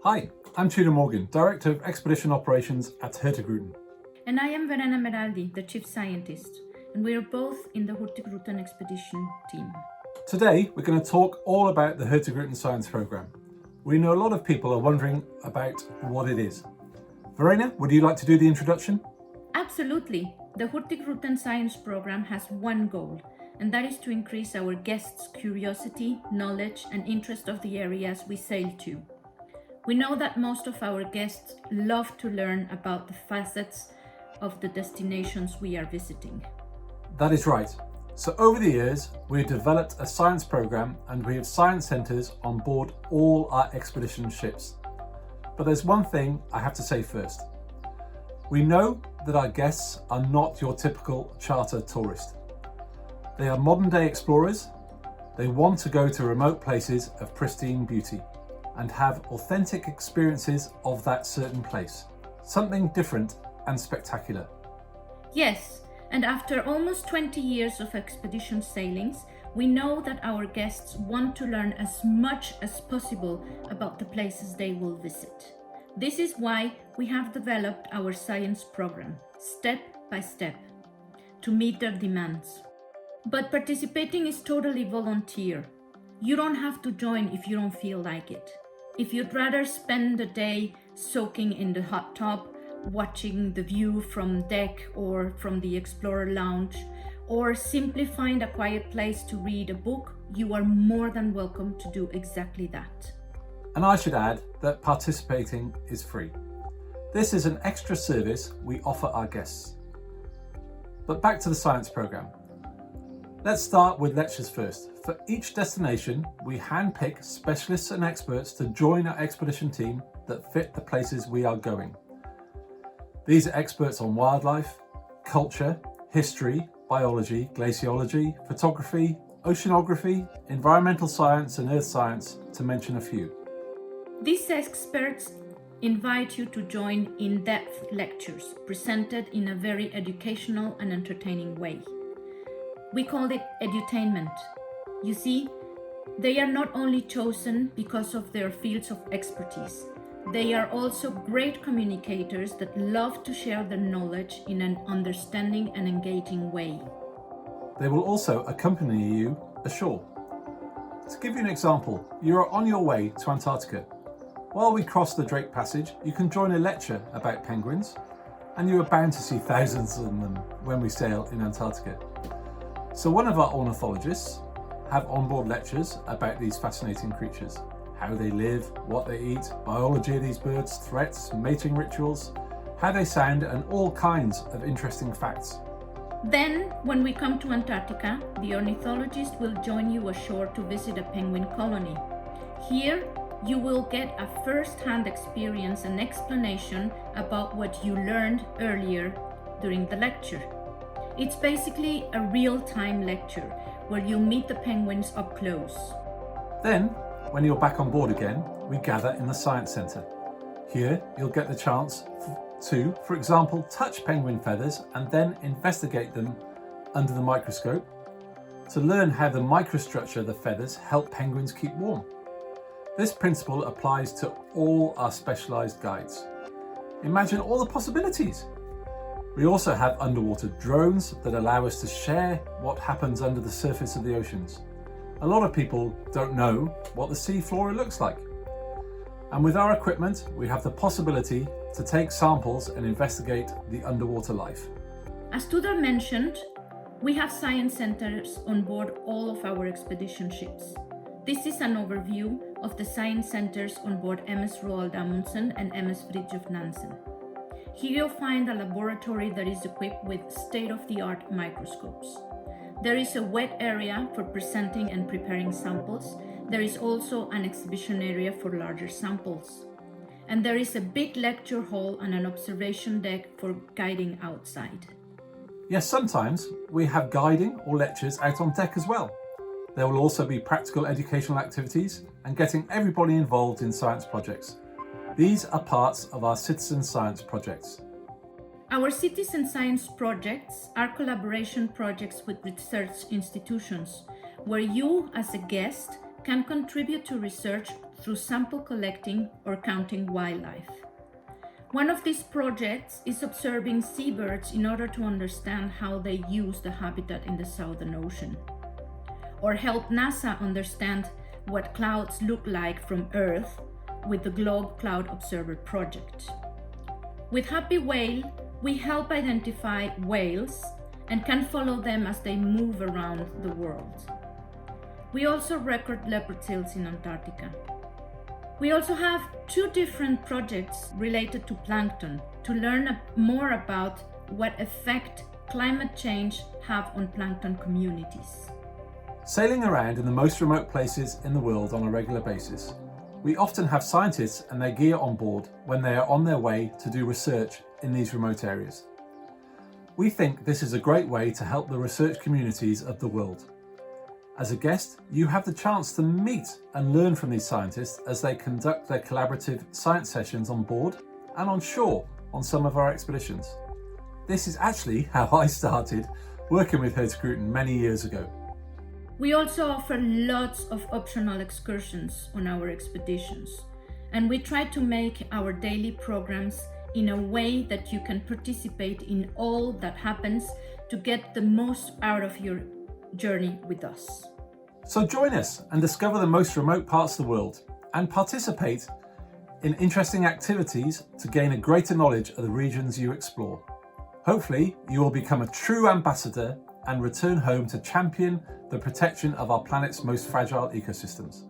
Hi, I'm Tudor Morgan, Director of Expedition Operations at Hurtigruten. And I am Verena Meraldi, the Chief Scientist, and we are both in the Hurtigruten expedition team. Today, we're going to talk all about the Hurtigruten Science Programme. We know a lot of people are wondering about what it is. Verena, would you like to do the introduction? Absolutely. The Hurtigruten Science Program has one goal, and that is to increase our guests' curiosity, knowledge, and interest of the areas we sail to. We know that most of our guests love to learn about the facets of the destinations we are visiting. That is right. So over the years, we've developed a science programme and we have science centres on board all our expedition ships. But there's one thing I have to say first. We know that our guests are not your typical charter tourist. They are modern day explorers. They want to go to remote places of pristine beauty and have authentic experiences of that certain place. Something different and spectacular. Yes, and after almost 20 years of expedition sailings, we know that our guests want to learn as much as possible about the places they will visit. This is why we have developed our science program, step by step, to meet their demands. But participating is totally volunteer. You don't have to join if you don't feel like it. If you'd rather spend the day soaking in the hot tub, watching the view from deck or from the Explorer Lounge, or simply find a quiet place to read a book, you are more than welcome to do exactly that. And I should add that participating is free. This is an extra service we offer our guests. But back to the science programme. Let's start with lectures first. For each destination, we handpick specialists and experts to join our expedition team that fit the places we are going. These are experts on wildlife, culture, history, biology, glaciology, photography, oceanography, environmental science and earth science, to mention a few. These experts invite you to join in-depth lectures presented in a very educational and entertaining way. We call it edutainment. You see, they are not only chosen because of their fields of expertise, they are also great communicators that love to share their knowledge in an understanding and engaging way. They will also accompany you ashore. To give you an example, you are on your way to Antarctica. While we cross the Drake Passage, you can join a lecture about penguins, and you are bound to see thousands of them when we sail in Antarctica. So one of our ornithologists have onboard lectures about these fascinating creatures, how they live, what they eat, biology of these birds, threats, mating rituals, how they sound, and all kinds of interesting facts. Then, when we come to Antarctica, the ornithologist will join you ashore to visit a penguin colony. Here, you will get a first-hand experience and explanation about what you learned earlier during the lecture. It's basically a real-time lecture where you meet the penguins up close. Then, when you're back on board again, we gather in the Science Centre. Here, you'll get the chance to, for example, touch penguin feathers and then investigate them under the microscope to learn how the microstructure of the feathers help penguins keep warm. This principle applies to all our specialised guides. Imagine all the possibilities! We also have underwater drones that allow us to share what happens under the surface of the oceans. A lot of people don't know what the sea flora looks like. And with our equipment, we have the possibility to take samples and investigate the underwater life. As Tudor mentioned, we have science centers on board all of our expedition ships. This is an overview of the science centers on board MS Roald Amundsen and MS Fridtjof Nansen. Here you'll find a laboratory that is equipped with state-of-the-art microscopes. There is a wet area for presenting and preparing samples. There is also an exhibition area for larger samples. And there is a big lecture hall and an observation deck for guiding outside. Yes, sometimes we have guiding or lectures out on deck as well. There will also be practical educational activities and getting everybody involved in science projects. These are parts of our citizen science projects. Our citizen science projects are collaboration projects with research institutions where you as a guest can contribute to research through sample collecting or counting wildlife. One of these projects is observing seabirds in order to understand how they use the habitat in the Southern Ocean, or help NASA understand what clouds look like from Earth with the Globe Cloud Observer project. With Happy Whale, we help identify whales and can follow them as they move around the world. We also record leopard seals in Antarctica. We also have 2 different projects related to plankton to learn more about what effect climate change have on plankton communities. Sailing around in the most remote places in the world on a regular basis, we often have scientists and their gear on board when they are on their way to do research in these remote areas. We think this is a great way to help the research communities of the world. As a guest, you have the chance to meet and learn from these scientists as they conduct their collaborative science sessions on board and on shore on some of our expeditions. This is actually how I started working with Hurtigruten many years ago. We also offer lots of optional excursions on our expeditions, and we try to make our daily programs in a way that you can participate in all that happens to get the most out of your journey with us. So join us and discover the most remote parts of the world and participate in interesting activities to gain a greater knowledge of the regions you explore. Hopefully, you will become a true ambassador and return home to champion the protection of our planet's most fragile ecosystems.